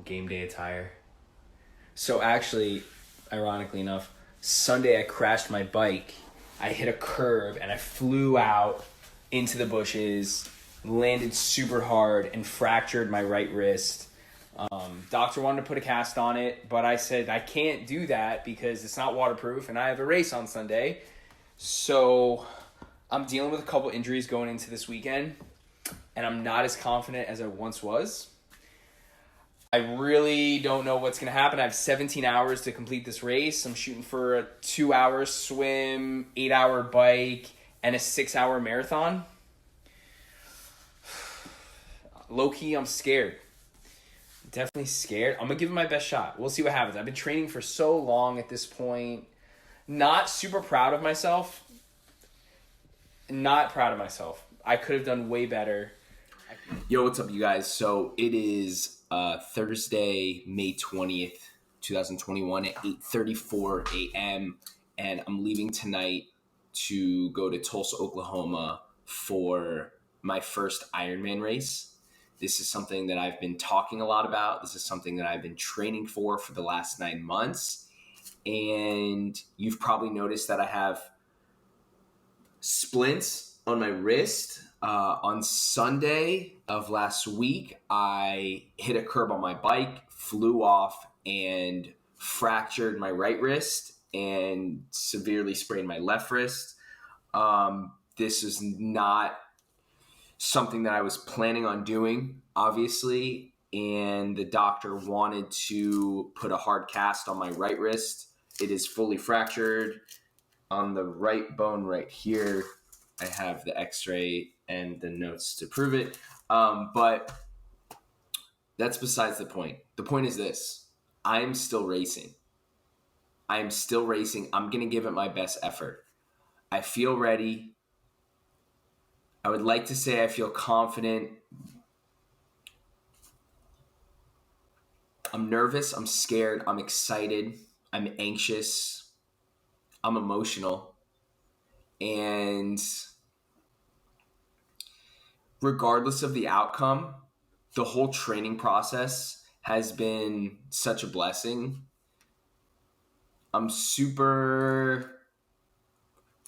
game day attire. So actually, ironically enough, Sunday I crashed my bike. I hit a curve and I flew out into the bushes, landed super hard, and fractured my right wrist. Doctor wanted to put a cast on it, but I said I can't do that because it's not waterproof and I have a race on Sunday. So I'm dealing with a couple injuries going into this weekend, and I'm not as confident as I once was. I really don't know what's going to happen. I have 17 hours to complete this race. I'm shooting for a 2-hour swim, 8-hour bike, and a 6-hour marathon. Low-key, I'm scared. Definitely scared. I'm going to give it my best shot. We'll see what happens. I've been training for so long at this point. Not super proud of myself. Not proud of myself. I could have done way better. Yo, what's up, you guys? So it is Thursday, May 20th, 2021 at 8:34 a.m. And I'm leaving tonight to go to Tulsa, Oklahoma for my first Ironman race. This is something that I've been talking a lot about. This is something that I've been training for the last 9 months. And you've probably noticed that I have splints on my wrist. On Sunday of last week, I hit a curb on my bike, flew off, and fractured my right wrist and severely sprained my left wrist. This is not something that I was planning on doing, obviously, and the doctor wanted to put a hard cast on my right wrist. It is fully fractured on the right bone right here. I have the x-ray and the notes to prove it. But that's besides the point. The point is this. I'm still racing. I'm going to give it my best effort. I feel ready. I would like to say I feel confident. I'm nervous. I'm scared. I'm excited. I'm anxious. I'm emotional. And regardless of the outcome, the whole training process has been such a blessing. I'm super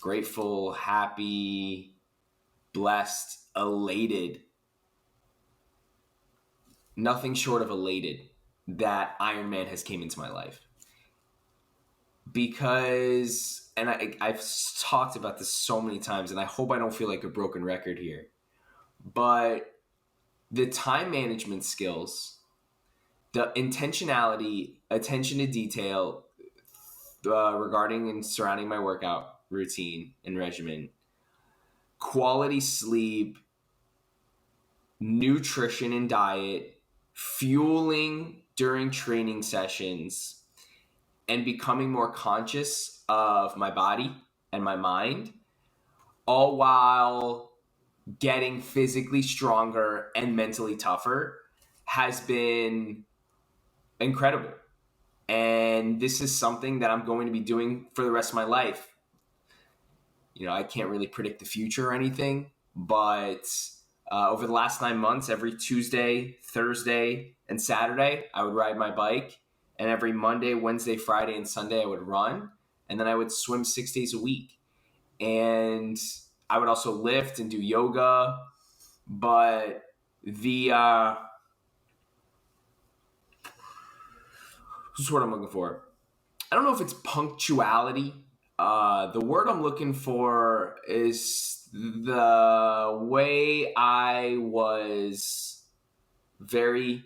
grateful, happy, blessed, elated. Nothing short of elated that Ironman has came into my life. Because, and I've talked about this so many times, and I hope I don't feel like a broken record here, but the time management skills, the intentionality, attention to detail regarding and surrounding my workout routine and regimen, quality sleep, nutrition and diet, fueling during training sessions, and becoming more conscious of my body and my mind, all while getting physically stronger and mentally tougher, has been incredible. And this is something that I'm going to be doing for the rest of my life. You know, I can't really predict the future or anything, but over the last 9 months, every Tuesday, Thursday, and Saturday, I would ride my bike. And every Monday, Wednesday, Friday, and Sunday, I would run. And then I would swim 6 days a week. And I would also lift and do yoga. But this is what I'm looking for. I don't know if it's punctuality. The word I'm looking for is the way I was very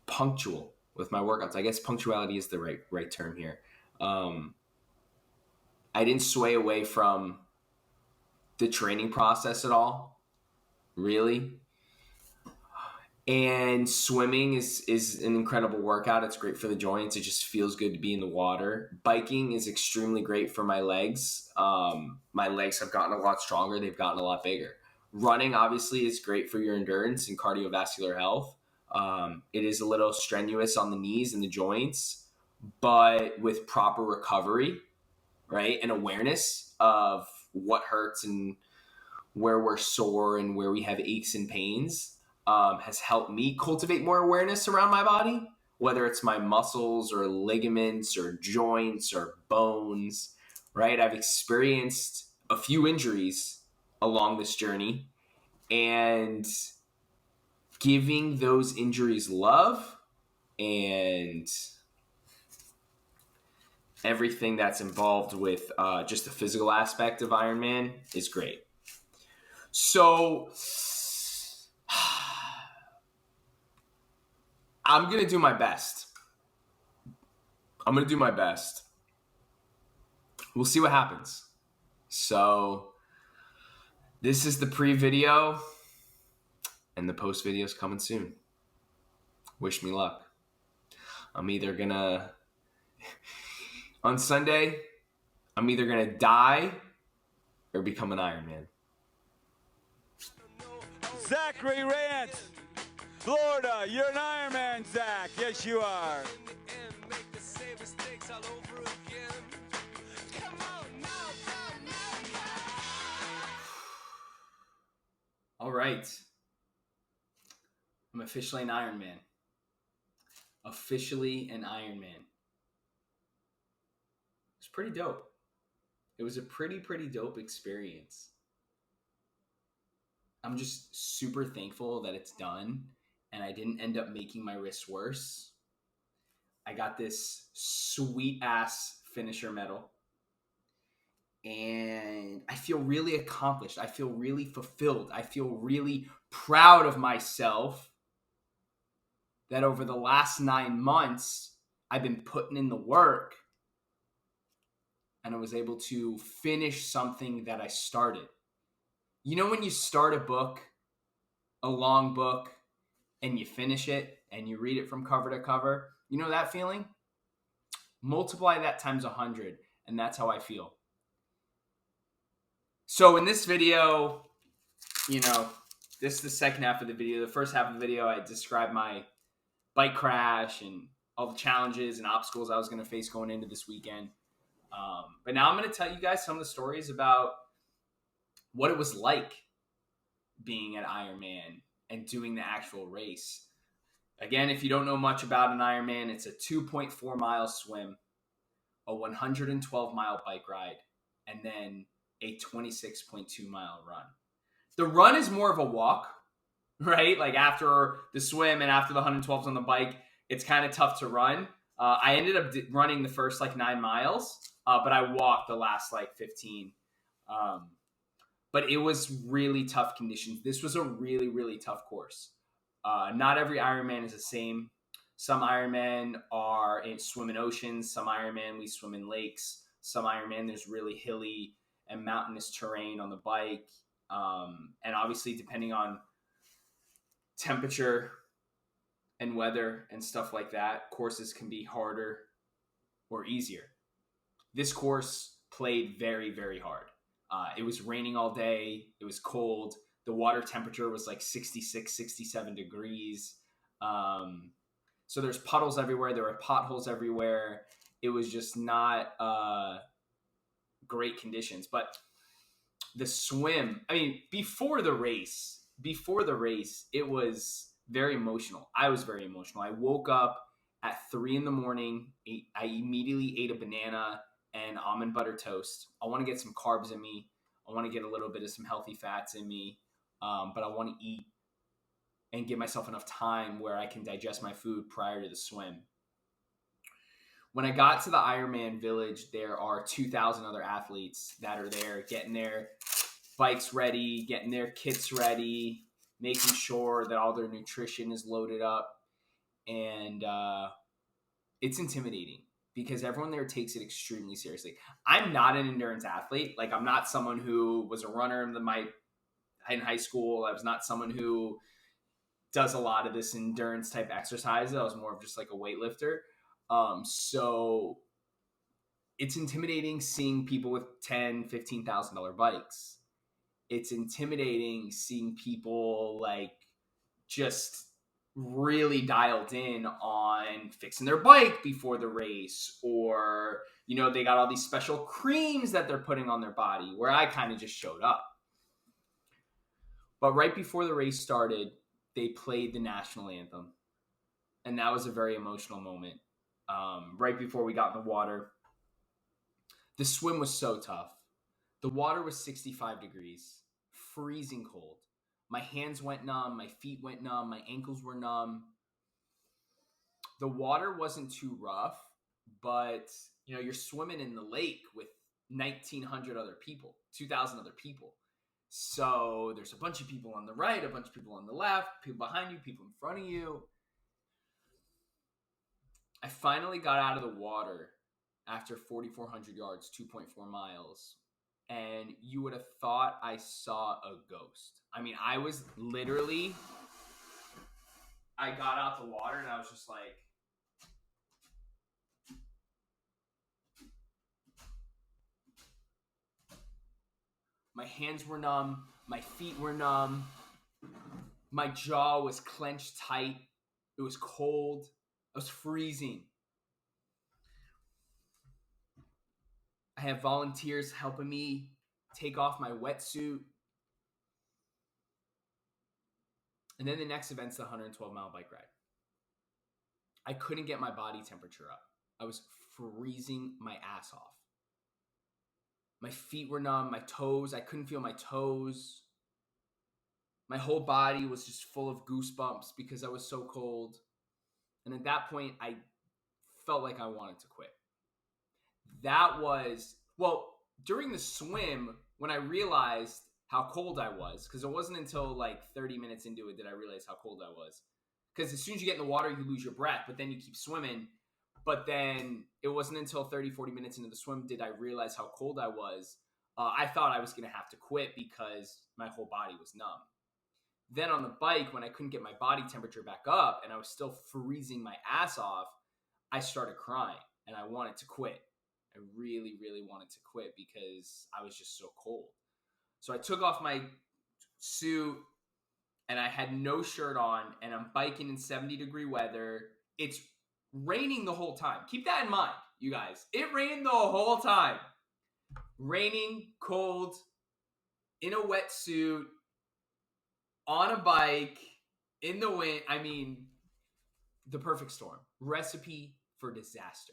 punctual with my workouts. I guess punctuality is the right term here. I didn't sway away from the training process at all, really. And swimming is an incredible workout. It's great for the joints. It just feels good to be in the water. Biking is extremely great for my legs. My legs have gotten a lot stronger. They've gotten a lot bigger. Running, obviously, is great for your endurance and cardiovascular health. It is a little strenuous on the knees and the joints, but with proper recovery, right, and awareness of what hurts and where we're sore and where we have aches and pains, has helped me cultivate more awareness around my body, whether it's my muscles or ligaments or joints or bones, right? I've experienced a few injuries along this journey, and giving those injuries love and everything that's involved with just the physical aspect of Ironman is great. So I'm going to do my best. We'll see what happens. So this is the pre-video, and the post video is coming soon. Wish me luck. I'm either going to, on Sunday, I'm either going to die or become an Ironman. Zachary Rance, Florida, you're an Ironman, Zach. Yes, you are. All right. I'm officially an Ironman. It's pretty dope. It was a pretty dope experience. I'm just super thankful that it's done and I didn't end up making my wrists worse. I got this sweet ass finisher medal. And I feel really accomplished. I feel really fulfilled. I feel really proud of myself that over the last 9 months, I've been putting in the work and I was able to finish something that I started. You know when you start a book, a long book, and you finish it and you read it from cover to cover? You know that feeling? Multiply that times 100, and that's how I feel. So in this video, this is the second half of the video. The first half of the video, I described my bike crash and all the challenges and obstacles I was going to face going into this weekend. But now I'm going to tell you guys some of the stories about what it was like being at Ironman and doing the actual race. Again, if you don't know much about an Ironman, it's a 2.4 mile swim, a 112 mile bike ride, and then a 26.2 mile run. The run is more of a walk, right? Like after the swim and after the 112s on the bike, it's kind of tough to run. I ended up running the first 9 miles, but I walked the last 15. But it was really tough conditions. This was a really tough course. Not every Ironman is the same. Some Ironman swim in oceans. Some Ironman we swim in lakes. Some Ironman there's really hilly and mountainous terrain on the bike. And obviously depending on temperature and weather and stuff like that, courses can be harder or easier. This course played very hard. It was raining all day. It was cold. The water temperature was 66, 67 degrees. So there's puddles everywhere. There were potholes everywhere. It was just not great conditions. But the swim, before the race, it was very emotional. I was very emotional. I woke up at 3 a.m. I immediately ate a banana and almond butter toast. I want to get some carbs in me. I want to get a little bit of some healthy fats in me. But I want to eat and give myself enough time where I can digest my food prior to the swim. When I got to the Ironman village, there are 2,000 other athletes that are there getting their bikes ready, getting their kits ready, making sure that all their nutrition is loaded up. And it's intimidating because everyone there takes it extremely seriously. I'm not an endurance athlete. I'm not someone who was a runner in high school. I was not someone who does a lot of this endurance type exercise. I was more of just a weightlifter. So it's intimidating seeing people with $10,000, $15,000 bikes. It's intimidating seeing people just really dialed in on fixing their bike before the race, or, they got all these special creams that they're putting on their body, where I kind of just showed up. But right before the race started, they played the national anthem. And that was a very emotional moment. Right before we got in the water. The swim was so tough. The water was 65 degrees, freezing cold. My hands went numb, my feet went numb, my ankles were numb. The water wasn't too rough, but you're swimming in the lake with 1,900 other people, 2,000 other people. So there's a bunch of people on the right, a bunch of people on the left, people behind you, people in front of you. I finally got out of the water after 4,400 yards, 2.4 miles. And you would have thought I saw a ghost. I mean, I was literally, I got out the water and I was just like, my hands were numb, my feet were numb, my jaw was clenched tight, it was cold, I was freezing. I have volunteers helping me take off my wetsuit. And then the next event's the 112-mile bike ride. I couldn't get my body temperature up. I was freezing my ass off. My feet were numb, my toes, I couldn't feel my toes. My whole body was just full of goosebumps because I was so cold. And at that point, I felt like I wanted to quit. That was, during the swim, when I realized how cold I was, because it wasn't until like 30 minutes into it that I realized how cold I was. Because as soon as you get in the water, you lose your breath, but then you keep swimming. But then it wasn't until 30, 40 minutes into the swim did I realize how cold I was. I thought I was going to have to quit because my whole body was numb. Then on the bike, when I couldn't get my body temperature back up and I was still freezing my ass off, I started crying and I wanted to quit. I really, really wanted to quit because I was just so cold. So I took off my suit and I had no shirt on and I'm biking in 70-degree weather. It's raining the whole time. Keep that in mind, you guys. It rained the whole time. Raining, cold, in a wetsuit, on a bike, in the wind. I mean, the perfect storm. Recipe for disaster.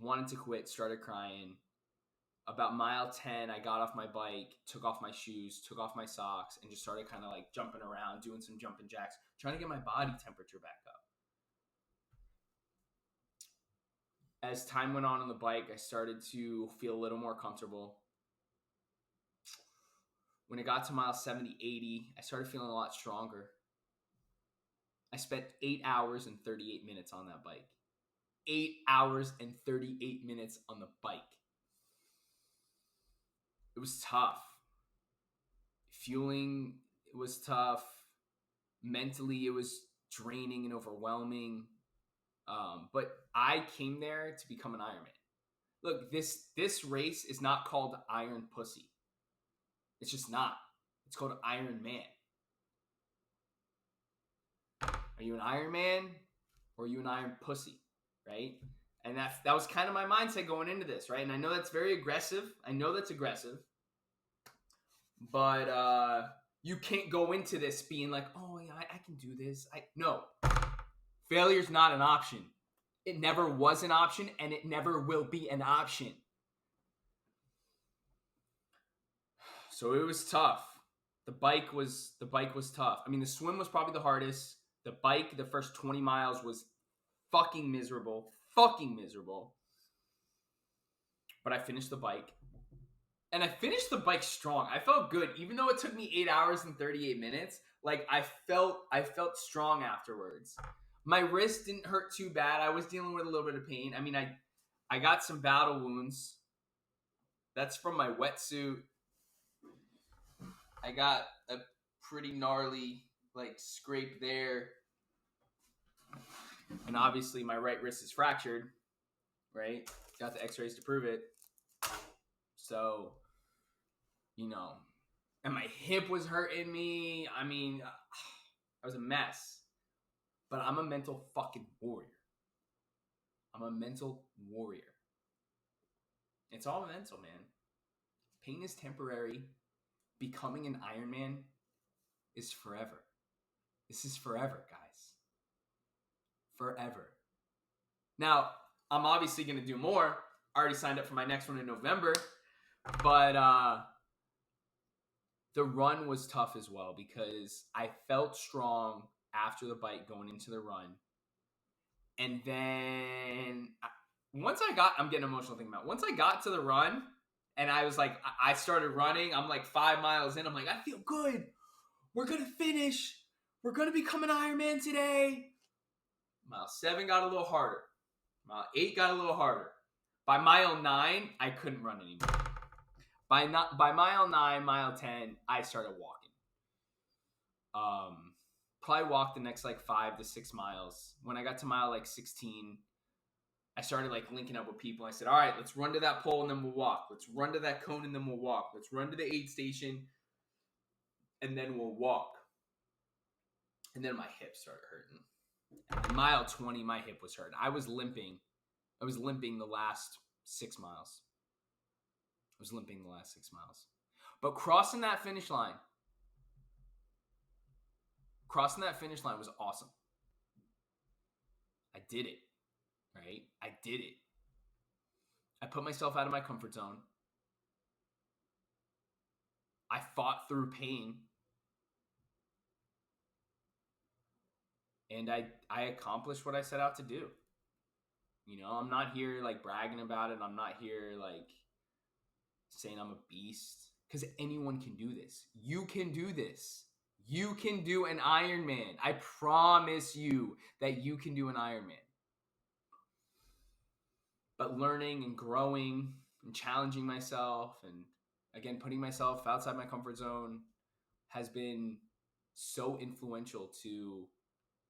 Wanted to quit, started crying. About mile 10, I got off my bike, took off my shoes, took off my socks, and just started kind of like jumping around, doing some jumping jacks, trying to get my body temperature back up. As time went on the bike, I started to feel a little more comfortable. When it got to mile 70, 80, I started feeling a lot stronger. I spent 8 hours and 38 minutes on that bike. 8 hours and 38 minutes on the bike. It was tough. Fueling, it was tough. Mentally, it was draining and overwhelming. But I came there to become an Ironman. Look, this race is not called Iron Pussy. It's just not. It's called Ironman. Are you an Ironman or are you an Iron Pussy? Right? And that was kind of my mindset going into this, right? And I know that's very aggressive. I know that's aggressive. But you can't go into this being like, oh, yeah, I can do this. No. Failure's not an option. It never was an option, and it never will be an option. So it was tough. The bike was tough. I mean, the swim was probably the hardest. The bike, the first 20 miles was fucking miserable. But I finished the bike. And I finished the bike strong. I felt good. Even though it took me 8 hours and 38 minutes, like I felt strong afterwards. My wrist didn't hurt too bad. I was dealing with a little bit of pain. I mean, I got some battle wounds. That's from my wetsuit. I got a pretty gnarly scrape there. And obviously my right wrist is fractured, right? Got the x-rays to prove it. So, and my hip was hurting me. I mean, I was a mess. But I'm a mental fucking warrior. It's all mental, man. Pain is temporary. Becoming an Ironman is forever. This is forever, guys. Forever. Now, I'm obviously going to do more. I already signed up for my next one in November. But the run was tough as well because I felt strong after the bike going into the run. And then I'm getting emotional thinking about it. Once I got to the run and I was like, I started running. I'm like 5 miles in. I'm like, I feel good. We're going to finish. We're going to become an Ironman today. Mile 7 got a little harder. Mile 8 got a little harder. By mile 9, I couldn't run anymore. By mile 9, mile 10, I started walking. Probably walked the next like 5 to 6 miles. When I got to mile like 16, I started like linking up with people. I said, all right, let's run to that pole and then we'll walk. Let's run to that cone and then we'll walk. Let's run to the aid station and then we'll walk. And then my hip started hurting. And mile 20, my hip was hurting. I was limping the last 6 miles. But crossing that finish line was awesome. I did it, right? I did it. I put myself out of my comfort zone. I fought through pain. And I accomplished what I set out to do. You know, I'm not here like bragging about it. I'm not here like saying I'm a beast. Because anyone can do this. You can do this. You can do an Ironman. I promise you that you can do an Ironman. But learning and growing and challenging myself and, again, putting myself outside my comfort zone has been so influential to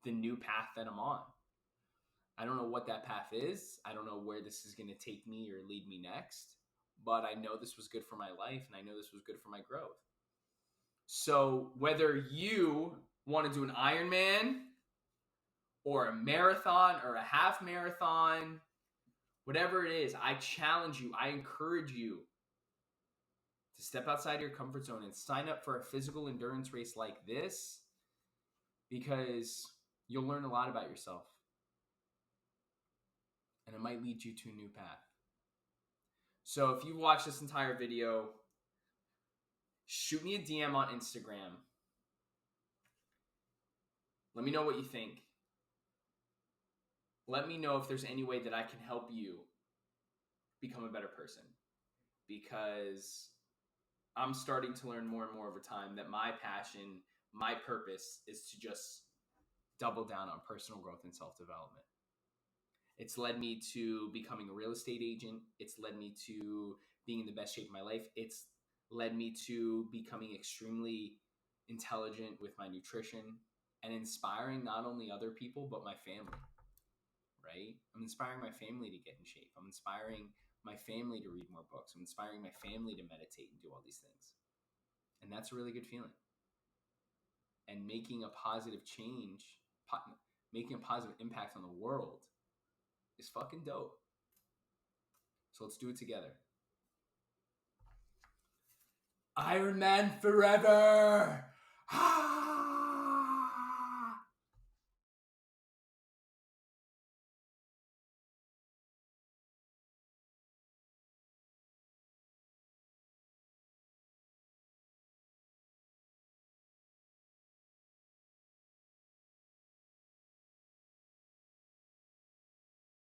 the new path that I'm on. I don't know what that path is. I don't know where this is going to take me or lead me next. But I know this was good for my life, and I know this was good for my growth. So whether you want to do an Ironman or a marathon or a half marathon, whatever it is, I challenge you, I encourage you to step outside your comfort zone and sign up for a physical endurance race like this, because you'll learn a lot about yourself. And it might lead you to a new path. So if you watch this entire video, shoot me a DM on Instagram. Let me know what you think. Let me know if there's any way that I can help you become a better person. Because I'm starting to learn more and more over time that my passion, my purpose is to just double down on personal growth and self-development. It's led me to becoming a real estate agent. It's led me to being in the best shape of my life. It's led me to becoming extremely intelligent with my nutrition and inspiring not only other people, but my family, right? I'm inspiring my family to get in shape. I'm inspiring my family to read more books. I'm inspiring my family to meditate and do all these things. And that's a really good feeling. And making a positive change, making a positive impact on the world is fucking dope. So let's do it together. Ironman forever!